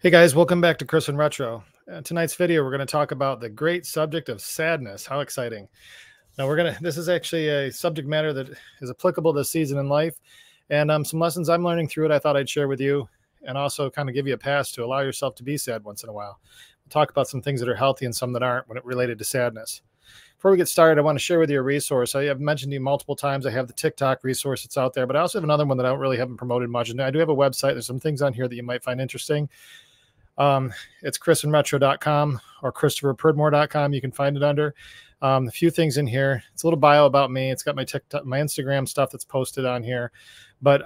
Hey guys, welcome back to Chris and Retro. Tonight's video, we're going to talk about the great subject of sadness. How exciting. Now this is actually a subject matter that is applicable this season in life, and some lessons I'm learning through it I thought I'd share with you, and also kind of give you a pass to allow yourself to be sad once in a while. We'll talk about some things that are healthy and some that aren't when it related to sadness. Before we get started, I want to share with you a resource. I have mentioned to you multiple times. I have the TikTok resource that's out there, but I also have another one that haven't promoted much. And I do have a website. There's some things on here that you might find interesting. It's chrisandretro.com or christopherpridmore.com. You can find it under. A few things in here. It's a little bio about me. It's got my TikTok, my Instagram stuff that's posted on here. But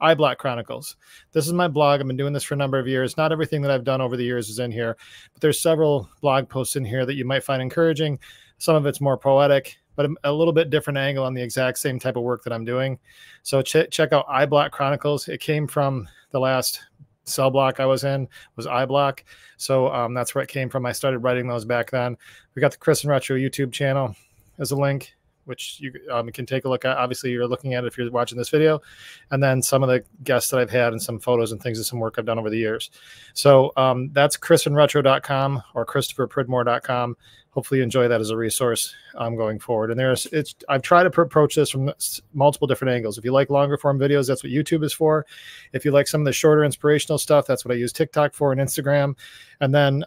iBlock Chronicles. This is my blog. I've been doing this for a number of years. Not everything that I've done over the years is in here, but there's several blog posts in here that you might find encouraging. Some of it's more poetic, but a little bit different angle on the exact same type of work that I'm doing. So check out iBlock Chronicles. It came from the last cell block I was in, was iBlock. So that's where it came from. I started writing those back then. We got the Chris and Retro YouTube channel as a link, which you can take a look at. Obviously, you're looking at it if you're watching this video. And then some of the guests that I've had and some photos and things of some work I've done over the years. So that's chrisandretro.com or christopherpridmore.com. Hopefully you enjoy that as a resource going forward. And I've tried to approach this from multiple different angles. If you like longer form videos, that's what YouTube is for. If you like some of the shorter inspirational stuff, that's what I use TikTok for and Instagram. And then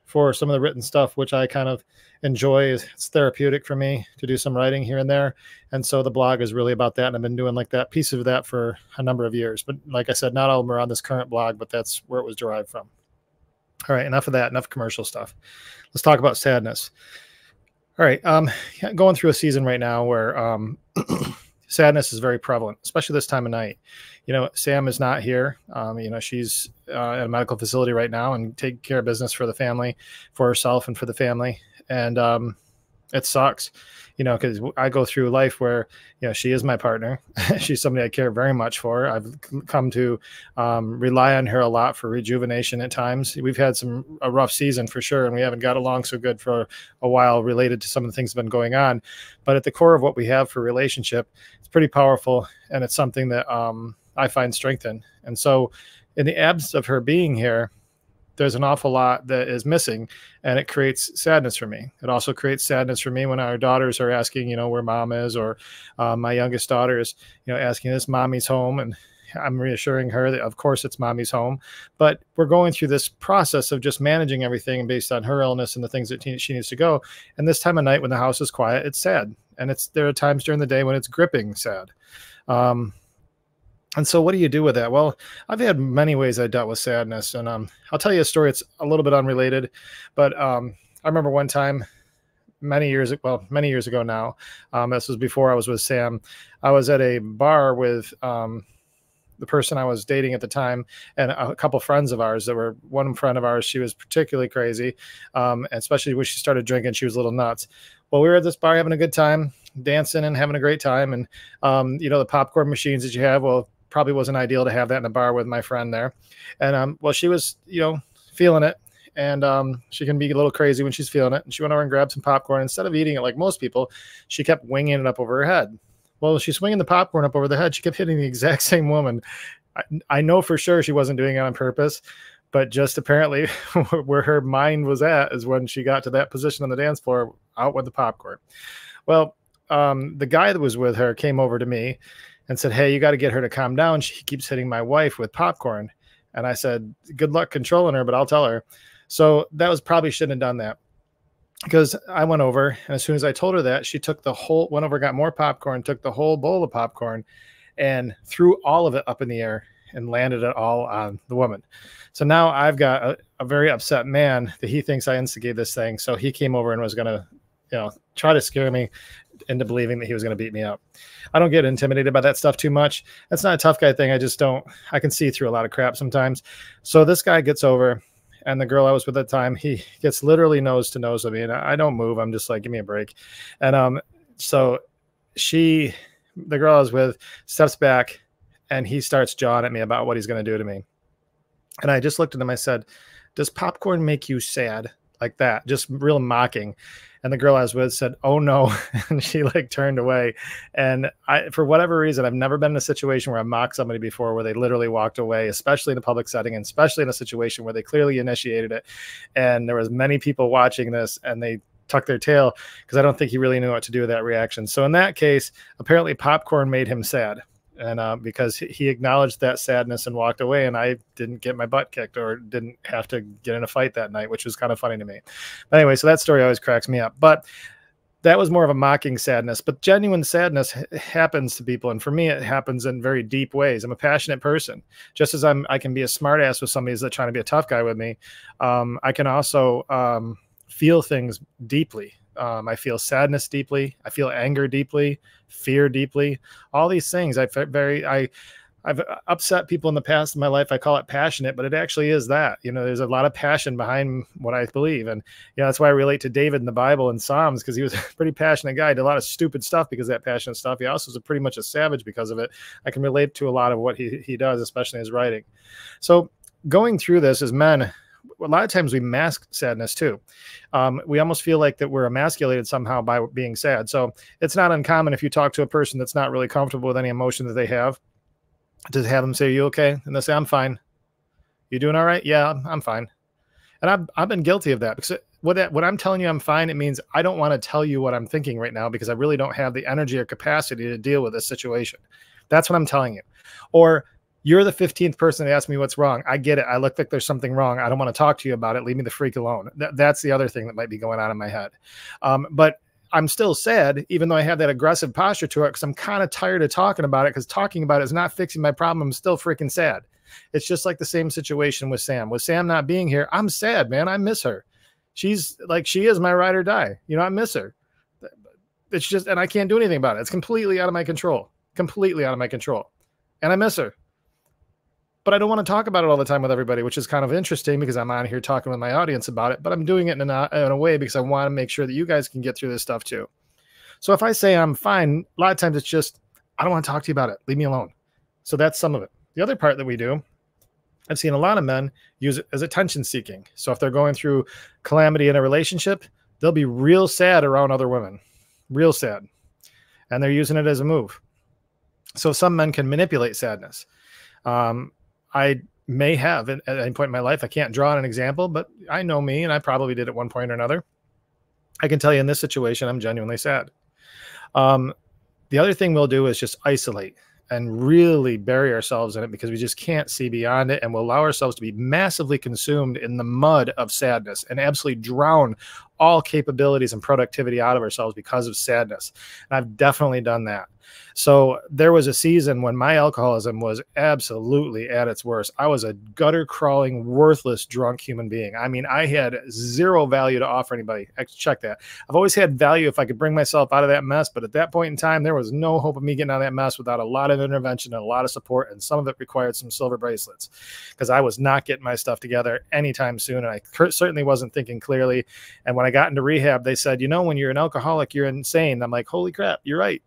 for some of the written stuff, which I kind of enjoy, it's therapeutic for me to do some writing here and there. And so the blog is really about that. And I've been doing like that piece of that for a number of years. But like I said, not all of them are on this current blog, but that's where it was derived from. All right, enough of that, enough commercial stuff. Let's talk about sadness. All right, going through a season right now where sadness is very prevalent, especially this time of night. You know, Sam is not here. She's at a medical facility right now and taking care of business for the family, for herself and for the family. And it sucks, because I go through life where, she is my partner. She's somebody I care very much for. I've come to rely on her a lot for rejuvenation at times. We've had a rough season for sure, and we haven't got along so good for a while related to some of the things that have been going on. But at the core of what we have for relationship, it's pretty powerful, and it's something that I find strength in. And so in the absence of her being here, there's an awful lot that is missing, and it creates sadness for me. It also creates sadness for me when our daughters are asking, where mom is, or my youngest daughter is, asking, is mommy's home? And I'm reassuring her that of course it's mommy's home, but we're going through this process of just managing everything based on her illness and the things that she needs to go. And this time of night when the house is quiet, it's sad. And there are times during the day when it's gripping sad. And so what do you do with that? Well, I've had many ways I dealt with sadness, and I'll tell you a story. It's a little bit unrelated, but I remember one time many years ago now, this was before I was with Sam. I was at a bar with the person I was dating at the time and a couple friends of ours one friend of ours, she was particularly crazy, and especially when she started drinking, she was a little nuts. Well, we were at this bar having a good time, dancing and having a great time. And, the popcorn machines that you have, well, probably wasn't ideal to have that in a bar with my friend there. And, well, she was, feeling it. And she can be a little crazy when she's feeling it. And she went over and grabbed some popcorn. Instead of eating it like most people, she kept winging it up over her head. Well, she's swinging the popcorn up over the head. She kept hitting the exact same woman. I know for sure she wasn't doing it on purpose, but just apparently where her mind was at is when she got to that position on the dance floor, out with the popcorn. Well, the guy that was with her came over to me and said, hey, you got to get her to calm down. She keeps hitting my wife with popcorn. And I said, good luck controlling her, but I'll tell her. So that was probably shouldn't have done that, because I went over, and as soon as I told her that, she took went over, got more popcorn, took the whole bowl of popcorn and threw all of it up in the air and landed it all on the woman. So now I've got a very upset man that he thinks I instigated this thing. So he came over and was going to, try to scare me into believing that he was going to beat me up. I don't get intimidated by that stuff too much. That's not a tough guy thing. I can see through a lot of crap sometimes. So this guy gets over, and the girl I was with at the time, he gets literally nose to nose with me, and I don't move. I'm just like, give me a break. And so the girl I was with steps back, and he starts jawing at me about what he's going to do to me. And I just looked at him. I said, does popcorn make you sad? Like that, just real mocking. And the girl I was with said, "Oh no." And she like turned away. And for whatever reason, I've never been in a situation where I mocked somebody before where they literally walked away, especially in a public setting, and especially in a situation where they clearly initiated it. And there was many people watching this, and they tucked their tail because I don't think he really knew what to do with that reaction. So in that case, apparently popcorn made him sad. And because he acknowledged that sadness and walked away, and I didn't get my butt kicked or didn't have to get in a fight that night, which was kind of funny to me. But anyway, so that story always cracks me up. But that was more of a mocking sadness. But genuine sadness happens to people, and for me, it happens in very deep ways. I'm a passionate person. Just as I can be a smartass with somebody that's trying to be a tough guy with me, I can also feel things deeply. I feel sadness deeply. I feel anger deeply, fear deeply. All these things. I've upset people in the past in my life. I call it passionate, but it actually is that. There's a lot of passion behind what I believe, and that's why I relate to David in the Bible and Psalms, because he was a pretty passionate guy. He did a lot of stupid stuff because of that passionate stuff. He also was pretty much a savage because of it. I can relate to a lot of what he does, especially in his writing. So going through this as men, a lot of times we mask sadness too. We almost feel like that we're emasculated somehow by being sad. So it's not uncommon if you talk to a person that's not really comfortable with any emotion that they have, to have them say, "Are you okay?" And they say, "I'm fine." "You doing all right?" "Yeah, I'm fine." And I've been guilty of that, because when I'm telling you I'm fine, it means I don't want to tell you what I'm thinking right now, because I really don't have the energy or capacity to deal with this situation. That's what I'm telling you. Or, "You're the 15th person that asked me what's wrong. I get it. I look like there's something wrong. I don't want to talk to you about it. Leave me the freak alone." That's the other thing that might be going on in my head. But I'm still sad, even though I have that aggressive posture to it, because I'm kind of tired of talking about it, because talking about it is not fixing my problem. I'm still freaking sad. It's just like the same situation with Sam. With Sam not being here, I'm sad, man. I miss her. She is my ride or die. I miss her. It's just, and I can't do anything about it. It's completely out of my control. Completely out of my control. And I miss her. But I don't want to talk about it all the time with everybody, which is kind of interesting, because I'm on here talking with my audience about it, but I'm doing it in a way because I want to make sure that you guys can get through this stuff too. So if I say I'm fine, a lot of times it's just, I don't want to talk to you about it. Leave me alone. So that's some of it. The other part that we do, I've seen a lot of men use it as attention seeking. So if they're going through calamity in a relationship, they'll be real sad around other women, real sad. And they're using it as a move. So some men can manipulate sadness. I may have at any point in my life. I can't draw on an example, but I know me, and I probably did at one point or another. I can tell you in this situation, I'm genuinely sad. The other thing we'll do is just isolate and really bury ourselves in it, because we just can't see beyond it, and we'll allow ourselves to be massively consumed in the mud of sadness and absolutely drown all capabilities and productivity out of ourselves because of sadness. And I've definitely done that. So there was a season when my alcoholism was absolutely at its worst. I was a gutter crawling, worthless, drunk human being. I mean, I had zero value to offer anybody. Check that. I've always had value if I could bring myself out of that mess. But at that point in time, there was no hope of me getting out of that mess without a lot of intervention and a lot of support. And some of it required some silver bracelets, because I was not getting my stuff together anytime soon. And I certainly wasn't thinking clearly. And when I got into rehab, they said, when you're an alcoholic, you're insane. I'm like, holy crap, you're right.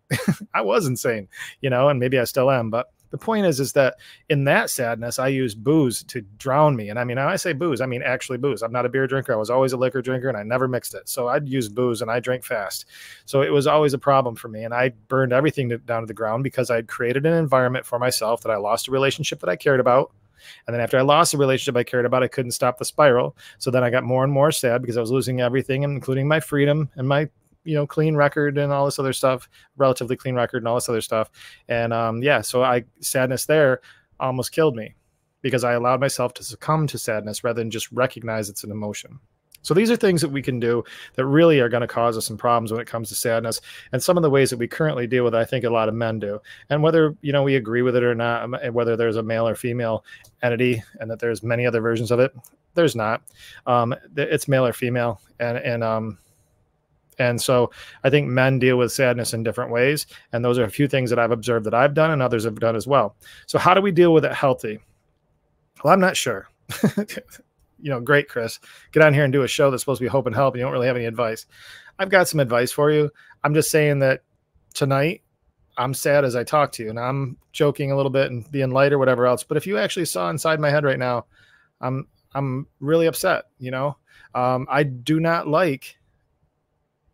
I was insane, and maybe I still am. But the point is that in that sadness, I used booze to drown me. And I mean, when I say booze, I mean actually booze. I'm not a beer drinker. I was always a liquor drinker, and I never mixed it. So I'd use booze, and I drank fast. So it was always a problem for me. And I burned everything down to the ground, because I'd created an environment for myself that I lost a relationship that I cared about. And then after I lost a relationship I cared about, I couldn't stop the spiral. So then I got more and more sad, because I was losing everything, including my freedom and my clean record and all this other stuff, relatively clean record and all this other stuff. And so sadness there almost killed me, because I allowed myself to succumb to sadness rather than just recognize it's an emotion. So these are things that we can do that really are going to cause us some problems when it comes to sadness, and some of the ways that we currently deal with it, I think a lot of men do. And whether, we agree with it or not, whether there's a male or female entity and that there's many other versions of it, there's not. It's male or female. And so I think men deal with sadness in different ways. And those are a few things that I've observed that I've done and others have done as well. So how do we deal with it healthy? Well, I'm not sure. Great, Chris. Get on here and do a show that's supposed to be hope and help. You don't really have any advice. I've got some advice for you. I'm just saying that tonight I'm sad as I talk to you, and I'm joking a little bit and being light or whatever else. But if you actually saw inside my head right now, I'm really upset. I do not like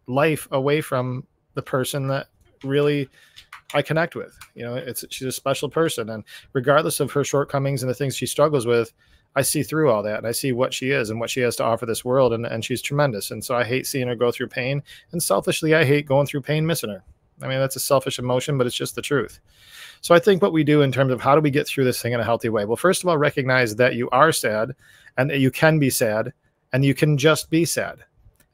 life away from the person that really I connect with. You know, she's a special person, and regardless of her shortcomings and the things she struggles with, I see through all that, and I see what she is and what she has to offer this world, and she's tremendous. And so I hate seeing her go through pain, and selfishly, I hate going through pain missing her. I mean, that's a selfish emotion, but it's just the truth. So I think what we do in terms of how do we get through this thing in a healthy way? Well, first of all, recognize that you are sad and that you can be sad and you can just be sad.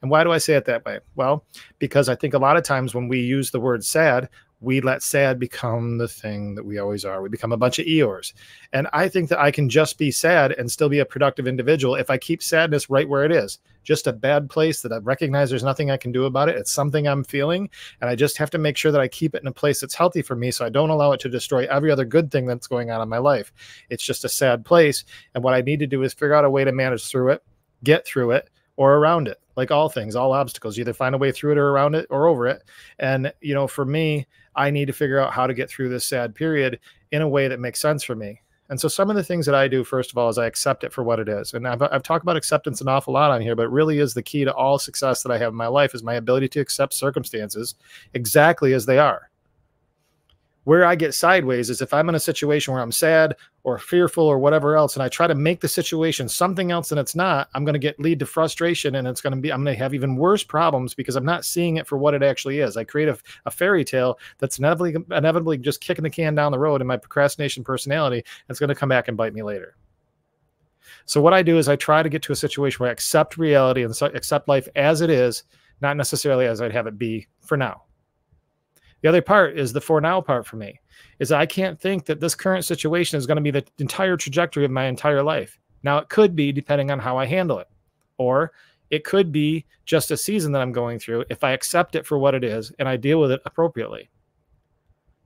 And why do I say it that way? Well, because I think a lot of times when we use the word sad, we let sad become the thing that we always are. We become a bunch of Eeyores. And I think that I can just be sad and still be a productive individual if I keep sadness right where it is. Just a bad place that I recognize there's nothing I can do about it. It's something I'm feeling. And I just have to make sure that I keep it in a place that's healthy for me so I don't allow it to destroy every other good thing that's going on in my life. It's just a sad place. And what I need to do is figure out a way to manage through it, get through it, or around it. Like all things, all obstacles, you either find a way through it or around it or over it. And, you know, for me, I need to figure out how to get through this sad period in a way that makes sense for me. And so some of the things that I do, first of all, is I accept it for what it is. And I've talked about acceptance an awful lot on here, but it really is the key to all success that I have in my life is my ability to accept circumstances exactly as they are. Where I get sideways is if I'm in a situation where I'm sad or fearful or whatever else, and I try to make the situation something else than it's not, I'm going to lead to frustration, and I'm going to have even worse problems because I'm not seeing it for what it actually is. I create a fairy tale that's inevitably just kicking the can down the road in my procrastination personality, and it's going to come back and bite me later. So what I do is I try to get to a situation where I accept reality and accept life as it is, not necessarily as I'd have it be for now. The other part is the for now part for me, is I can't think that this current situation is going to be the entire trajectory of my entire life. Now, it could be depending on how I handle it, or it could be just a season that I'm going through if I accept it for what it is and I deal with it appropriately.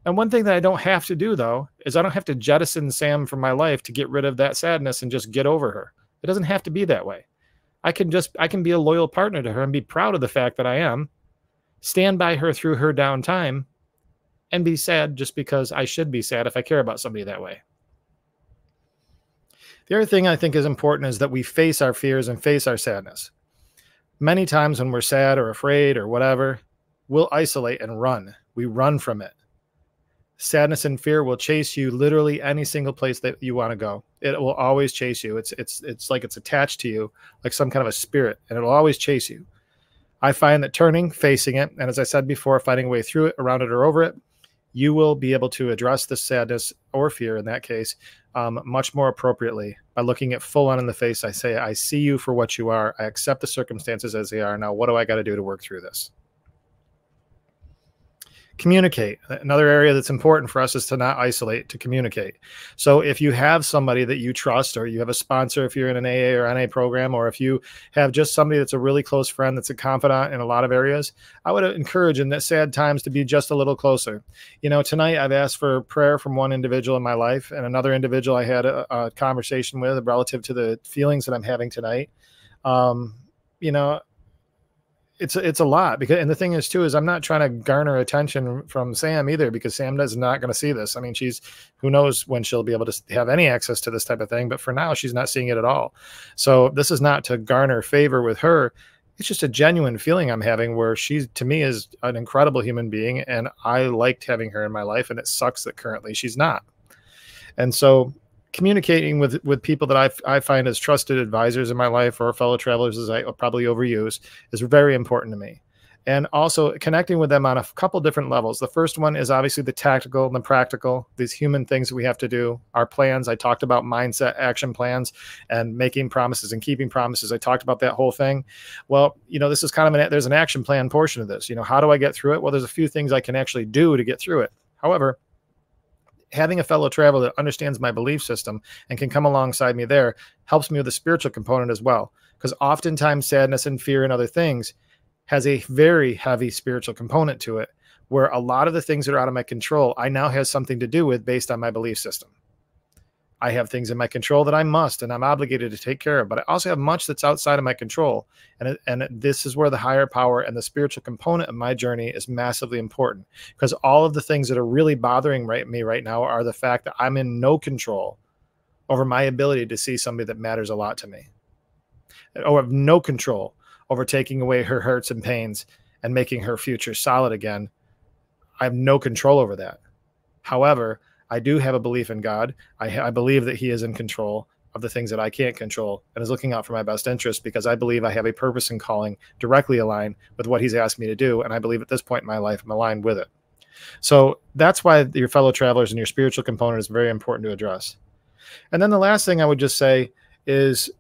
And one thing that I don't have to do, though, is I don't have to jettison Sam from my life to get rid of that sadness and just get over her. It doesn't have to be that way. I can be a loyal partner to her and be proud of the fact that I am, stand by her through her downtime, and be sad just because I should be sad if I care about somebody that way. The other thing I think is important is that we face our fears and face our sadness. Many times when we're sad or afraid or whatever, we'll isolate and run. We run from it. Sadness and fear will chase you literally any single place that you want to go. It will always chase you. It's like it's attached to you, like some kind of a spirit, and it'll always chase you. I find that turning, facing it, and as I said before, finding a way through it, around it, or over it, you will be able to address the sadness or fear in that case much more appropriately by looking it full on in the face. I say, I see you for what you are. I accept the circumstances as they are. Now, what do I got to do to work through this? Communicate. Another area that's important for us is to not isolate, to communicate. So if you have somebody that you trust, or you have a sponsor, if you're in an AA or NA program, or if you have just somebody that's a really close friend, that's a confidant in a lot of areas, I would encourage in the sad times to be just a little closer. You know, tonight I've asked for prayer from one individual in my life, and another individual I had a conversation with relative to the feelings that I'm having tonight. You know, it's a lot, because, and the thing is too, is I'm not trying to garner attention from Sam either, because Sam is not going to see this. I mean, who knows when she'll be able to have any access to this type of thing, but for now she's not seeing it at all. So this is not to garner favor with her. It's just a genuine feeling I'm having, where she, to me, is an incredible human being, and I liked having her in my life, and it sucks that currently she's not. And so communicating with people that I find as trusted advisors in my life, or fellow travelers, as I probably overuse, is very important to me. And also connecting with them on a couple different levels. The first one is obviously the tactical and the practical, these human things that we have to do, our plans. I talked about mindset, action plans, and making promises and keeping promises. I talked about that whole thing. Well, you know, this is kind of there's an action plan portion of this. You know, how do I get through it? Well, there's a few things I can actually do to get through it. However, having a fellow traveler that understands my belief system and can come alongside me there helps me with the spiritual component as well. Because oftentimes sadness and fear and other things has a very heavy spiritual component to it, where a lot of the things that are out of my control, I now have something to do with based on my belief system. I have things in my control that I must and I'm obligated to take care of, but I also have much that's outside of my control. And this is where the higher power and the spiritual component of my journey is massively important, because all of the things that are really bothering me right now are the fact that I'm in no control over my ability to see somebody that matters a lot to me, or have no control over taking away her hurts and pains and making her future solid again, I have no control over that. However, I do have a belief in God. I believe that he is in control of the things that I can't control and is looking out for my best interest, because I believe I have a purpose and calling directly aligned with what he's asked me to do. And I believe at this point in my life, I'm aligned with it. So that's why your fellow travelers and your spiritual component is very important to address. And then the last thing I would just say is,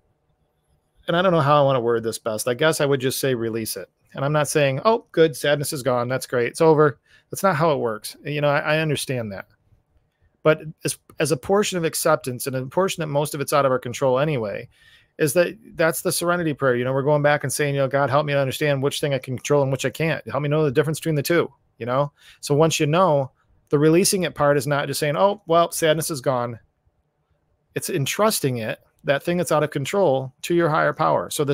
and I don't know how I want to word this best, I guess I would just say release it. And I'm not saying, oh, good, sadness is gone, that's great, it's over. That's not how it works. You know, I understand that. But as a portion of acceptance, and a portion that most of it's out of our control anyway, is that's the serenity prayer. You know, we're going back and saying, you know, God, help me to understand which thing I can control and which I can't. Help me know the difference between the two, you know? So once you know, the releasing it part is not just saying, oh, well, sadness is gone. It's entrusting it, that thing that's out of control, to your higher power. So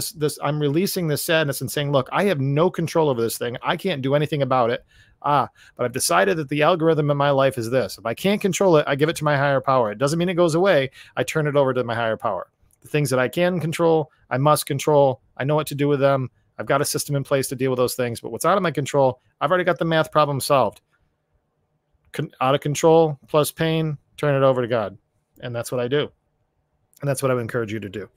I'm releasing this sadness and saying, look, I have no control over this thing. I can't do anything about it. But I've decided that the algorithm in my life is this. If I can't control it, I give it to my higher power. It doesn't mean it goes away. I turn it over to my higher power. The things that I can control, I must control. I know what to do with them. I've got a system in place to deal with those things. But what's out of my control, I've already got the math problem solved. Out of control plus pain, turn it over to God. And that's what I do. And that's what I would encourage you to do.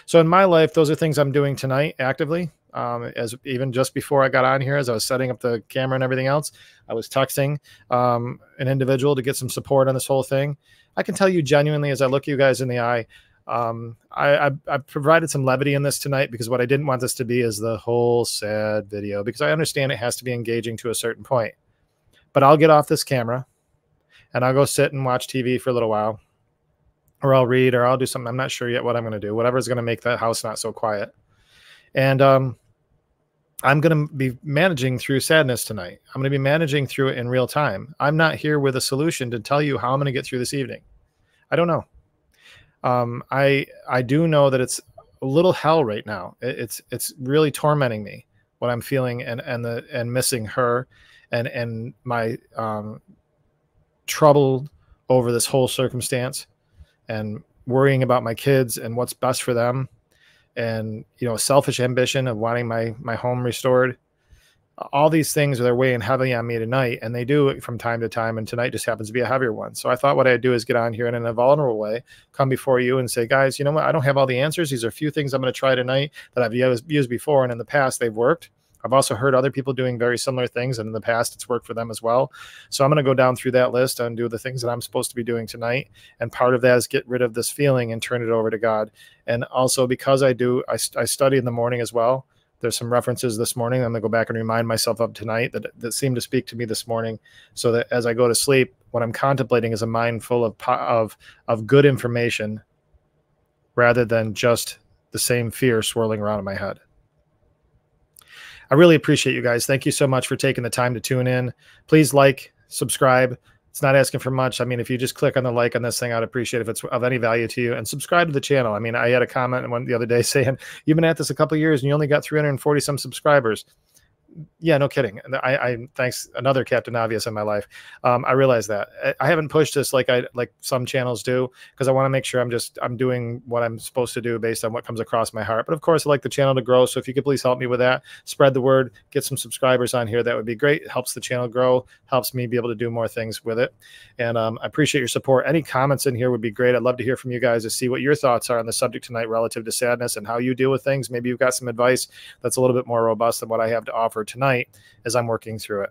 So in my life, those are things I'm doing tonight actively. As even just before I got on here, as I was setting up the camera and everything else, I was texting an individual to get some support on this whole thing. I can tell you genuinely, as I look you guys in the eye, I provided some levity in this tonight, because what I didn't want this to be is the whole sad video, because I understand it has to be engaging to a certain point. But I'll get off this camera and I'll go sit and watch TV for a little while, or I'll read, or I'll do something. I'm not sure yet what I'm going to do, whatever's going to make that house not so quiet. And I'm going to be managing through sadness tonight. I'm going to be managing through it in real time. I'm not here with a solution to tell you how I'm going to get through this evening. I don't know. I do know that it's a little hell right now. It's really tormenting me, what I'm feeling, and missing her, and my trouble over this whole circumstance, and worrying about my kids and what's best for them. And, you know, selfish ambition of wanting my home restored. All these things are weighing heavily on me tonight, and they do it from time to time. And tonight just happens to be a heavier one. So I thought what I'd do is get on here and in a vulnerable way, come before you and say, guys, you know what? I don't have all the answers. These are a few things I'm going to try tonight that I've used before. And in the past, they've worked. I've also heard other people doing very similar things, and in the past it's worked for them as well. So I'm going to go down through that list and do the things that I'm supposed to be doing tonight. And part of that is get rid of this feeling and turn it over to God. And also, because I study in the morning as well. There's some references this morning I'm going to go back and remind myself of tonight that seemed to speak to me this morning, so that as I go to sleep, what I'm contemplating is a mind full of good information, rather than just the same fear swirling around in my head. I really appreciate you guys. Thank you so much for taking the time to tune in. Please like, subscribe. It's not asking for much. I mean, if you just click on the like on this thing, I'd appreciate it if it's of any value to you, and subscribe to the channel. I mean, I had a comment the other day saying, you've been at this a couple of years and you only got 340 some subscribers. Yeah, no kidding. I thanks another Captain Obvious in my life. I realize that I haven't pushed this like some channels do, because I want to make sure I'm doing what I'm supposed to do based on what comes across my heart. But of course, I like the channel to grow. So if you could please help me with that, spread the word, get some subscribers on here, that would be great. It helps the channel grow, helps me be able to do more things with it. And I appreciate your support. Any comments in here would be great. I'd love to hear from you guys to see what your thoughts are on the subject tonight relative to sadness and how you deal with things. Maybe you've got some advice that's a little bit more robust than what I have to offer tonight as I'm working through it.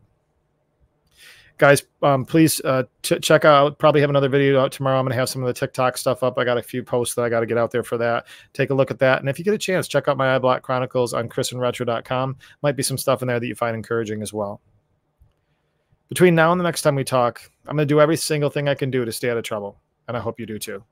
Guys, please check out, probably have another video out tomorrow. I'm going to have some of the TikTok stuff up. I got a few posts that I got to get out there for that. Take a look at that. And if you get a chance, check out my iBlock Chronicles on chrisandretro.com. Might be some stuff in there that you find encouraging as well. Between now and the next time we talk, I'm going to do every single thing I can do to stay out of trouble. And I hope you do too.